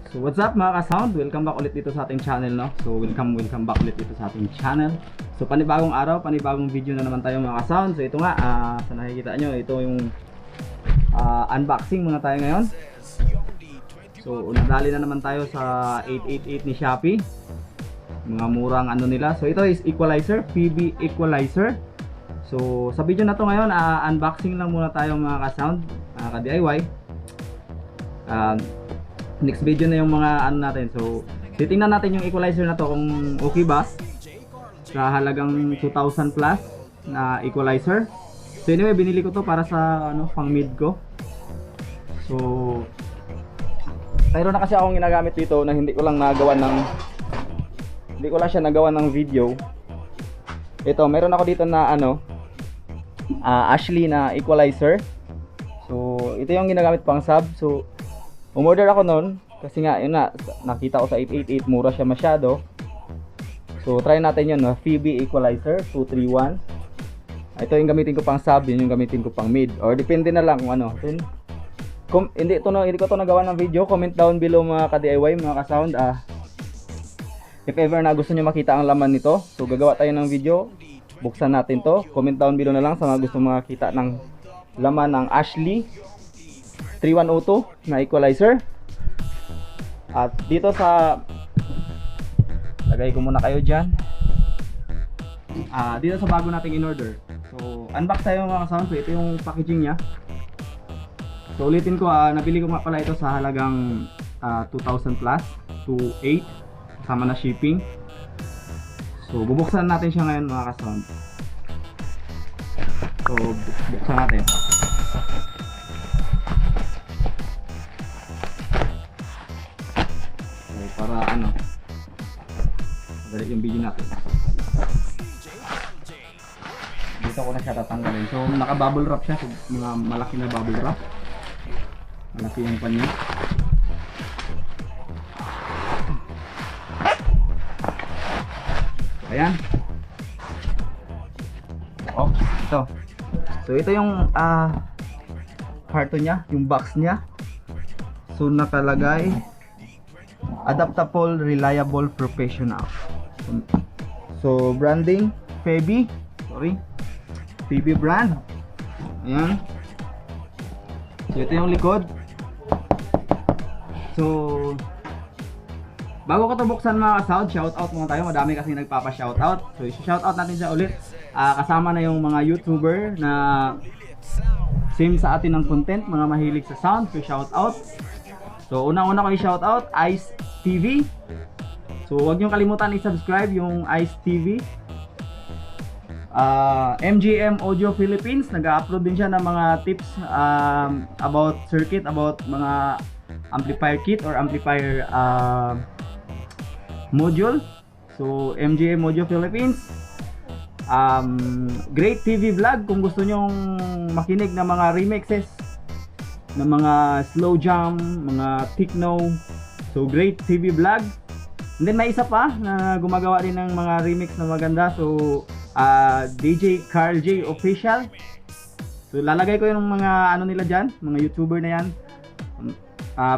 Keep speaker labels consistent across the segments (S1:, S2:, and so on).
S1: So what's up mga ka-sound? Welcome back ulit dito sa ating channel, no? So welcome back ulit dito sa ating channel. So panibagong araw, panibagong video na naman tayo mga ka-sound. So ito nga, sa nakikita nyo, ito yung unboxing muna tayo ngayon. So nadali na naman tayo sa 888 ni Shopee. Mga murang ano nila. So ito is equalizer, PB equalizer. So sa video na to ngayon, unboxing lang muna tayo mga ka-sound, ka-DIY. Next video na yung mga ano natin. So titingnan natin yung equalizer na to kung okay ba sa halagang 2,000 plus na equalizer. So anyway, binili ko to para sa ano, pang mid ko. So mayroon na kasi akong ginagamit dito na hindi ko lang siya nagawa ng video. Ito, meron ako dito na ano, Ashley na equalizer. So ito yung ginagamit pang sub. So umorder ako noon kasi nga yun na, nakita ko sa 888 mura siya masyado. So try natin yun, no? PB equalizer 231. Ito yung gamitin ko pang sub, yun yung gamitin ko pang mid, or depende na lang kung ano. Hindi ko to nagawa ng video. Comment down below mga ka-DIY, mga ka-sound, if ever na gusto nyo makita ang laman nito. So gagawa tayo ng video, buksan natin to. Comment down below na lang sa mga gusto makita ng laman ng Ashley 3102 na equalizer. At dito sa, lagay ko muna kayo dyan, dito sa bago nating in order. So unbox tayo mga ka-sound. So ito yung packaging nya. So ulitin ko, nabili ko nga pala ito sa halagang 2,000 plus, 2,800 kasama na shipping. So bubuksan natin siya ngayon mga ka-sound. So buksan natin. Para ano, madali yung video natin. Dito ko na siya tatanggalin. So naka bubble wrap siya, so, mga malaki na bubble wrap. Malaki yung pan niya. Ayan. Oh, ito. So ito yung carton niya, yung box niya. So nakalagay adaptable, reliable, professional. So branding PB brand. Ayan. So ito yung likod. So bago ko ito buksan mga ka-sound, shoutout muna tayo. Madami kasi nagpapa-shoutout. So i-shoutout natin siya ulit. Kasama na yung mga YouTuber na same sa atin ng content, mga mahilig sa sound. So shoutout. So unang-una ko i-shoutout Ice TV. So huwag niyo kalimutan i-subscribe yung Ice TV. MGM Audio Philippines, nag-upload din siya ng mga tips about circuit, about mga amplifier kit or amplifier module. So MGM Audio Philippines. Great TV Vlog, kung gusto nyong makinig ng mga remixes ng mga slow jam, mga techno. So Great TV Vlog. And then may isa pa na gumagawa din ng mga remix na maganda. So DJ Carl J Official. So lalagay ko yung mga ano nila dyan, mga YouTuber na yan.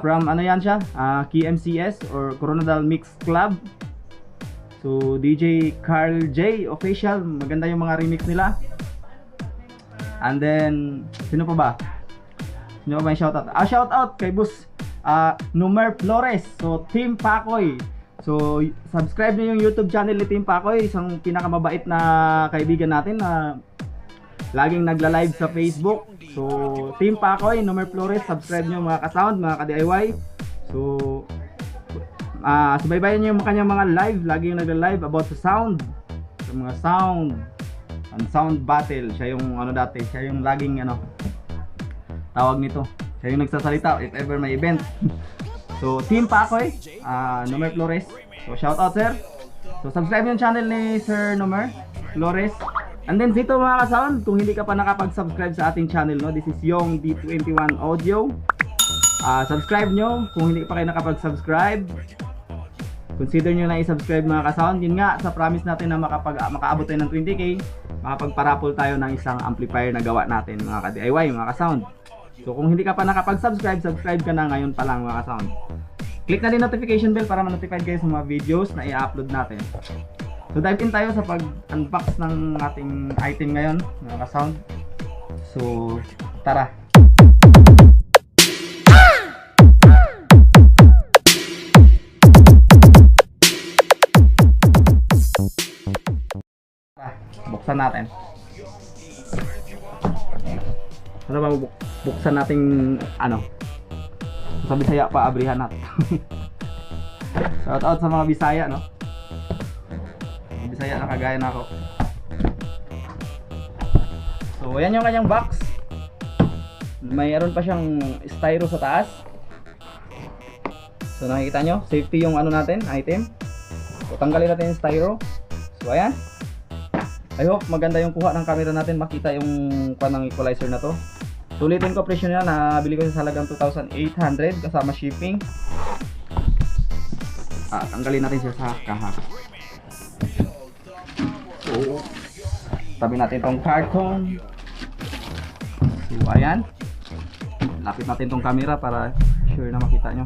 S1: From ano yan siya, KMCS or Coronadal Mix Club. So DJ Carl J Official, maganda yung mga remix nila. And then sino pa ba? Sino pa ba yung shoutout? Shoutout kay Boss Numer Flores. So Team Pakoy. So subscribe niyo yung YouTube channel ni Team Pakoy, isang pinakamabait na kaibigan natin na laging nagla-live sa Facebook. So Team Pakoy, Numer Flores, subscribe niyo mga ka-sound, mga ka-DIY. So subaybayan niyo yung kanyang mga live, laging nagla-live about sa sound, sa mga sound and sound battle. Siya yung ano dati, siya yung laging ano tawag nito. Siya yung nagsasalita if ever may event. So Team Pakoy, Numer Flores. So shout out sir. So subscribe yung channel ni Sir Numer Flores. And then dito mga ka-sound, kung hindi ka pa nakapag-subscribe sa ating channel, no, this is Yung D21 Audio. Subscribe nyo kung hindi pa kayo nakapag-subscribe. Consider nyo na i-subscribe mga ka-sound. Yun nga, sa promise natin na makaabot tayo ng 20k, makapagparapol tayo ng isang amplifier na gawa natin mga ka-DIY, mga ka-sound. So kung hindi ka pa nakapag-subscribe, subscribe ka na ngayon pa lang mga ka-sound. click na din notification bell para ma-notified kayo sa mga videos na i-upload natin. So dive in tayo sa pag-unbox ng ating item ngayon, mga ka-sound. So tara. Buksan natin. Ano ba buksan nating ano? Sa Bisaya pa abrihan natin. Shout out sa mga Bisaya, no? Bisaya na kagaya na ako. So ayan yung kanyang box. Mayroon pa siyang styro sa taas. So nakikita nyo, safety yung ano natin, item. So tanggalin natin yung styro. So ayan. I hope maganda yung kuha ng camera natin, makita yung kuha ng equalizer na to. Sulitin ko presyo niya, nabili ko sa halagang 2,800 kasama shipping. Tanggalin natin siya sa kaha. So, tabi natin tong carton. So ayan. Lapit natin tong camera para sure na makita nyo.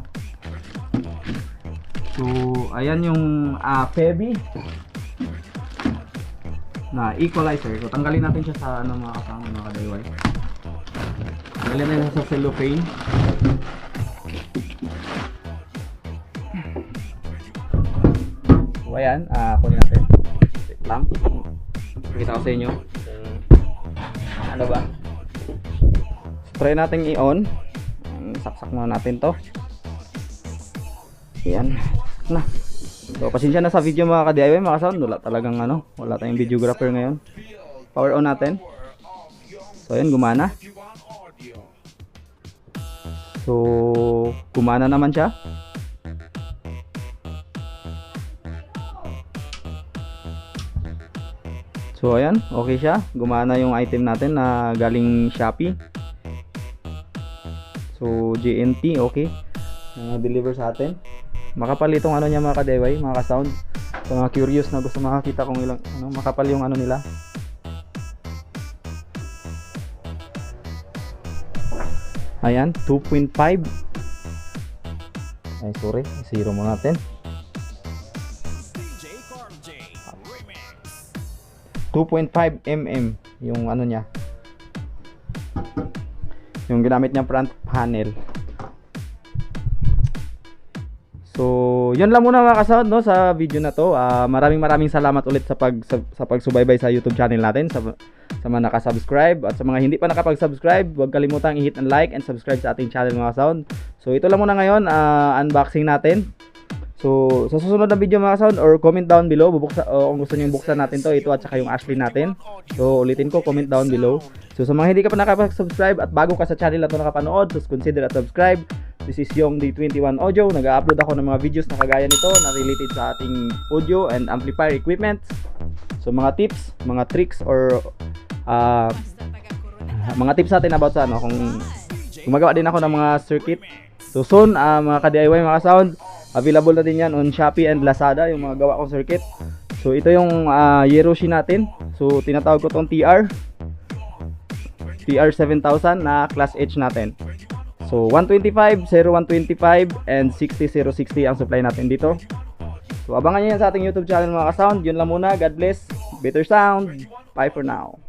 S1: So ayan yung Feby na equalizer. So tanggalin natin siya sa ano mga kasama, mga kadayway. Tanggalin natin sa cellophane. So ayan, kunin natin. Wait lang. Pakita ko sa inyo. Ano ba? So, try natin i-on. Saksak muna natin to. Ayan. Na. So pasensya na sa video mga ka-DIY, mga ka-sound, wala talagang ano, wala tayong videographer ngayon. Power on natin. So ayan, gumana. So gumana naman siya. So ayan, okay siya. Gumana yung item natin na galing Shopee. So JNT, okay. Deliver sa atin. Makapal itong ano niya mga ka-DIY, mga ka-sound. Sa mga curious na gusto makakita kung ilang ano, makapal yung ano nila. Ayan, 2.5. Ay sorry, zero mo natin. 2.5 mm yung ano niya. Yung ginamit niya front panel. So, yun lang muna mga ka-sound, no, sa video na to. Maraming salamat ulit sa pagsubaybay sa YouTube channel natin, sa mga nakasubscribe at sa mga hindi pa nakapag-subscribe, huwag kalimutang i-hit ang like and subscribe sa ating channel mga ka-sound. So, ito lang muna ngayon, unboxing natin. So, sa susunod na video mga ka-sound, or comment down below kung gusto niyo buksan natin to, ito at saka yung Ashley natin. So, ulitin ko, comment down below. So, sa mga hindi ka pa nakapag-subscribe at bago ka sa channel na to nakapanood, just consider at subscribe. This is Yung D21 Audio. Nag-upload ako ng mga videos na kagaya nito na related sa ating audio and amplifier equipment. So mga tips, mga tricks, or mga tips natin about sa ano, kung gumagawa din ako ng mga circuit. So soon, mga ka-DIY, mga sound, available na din yan on Shopee and Lazada, yung mga gawa kong circuit. So ito yung Yeroshi natin. So tinatawag ko tong TR7000 na class H natin. So 125, 0125 and 60, 060 ang supply natin dito. So abangan nyo yan sa ating YouTube channel mga ka-sound. Yun lang muna. God bless. Better sound. Bye for now.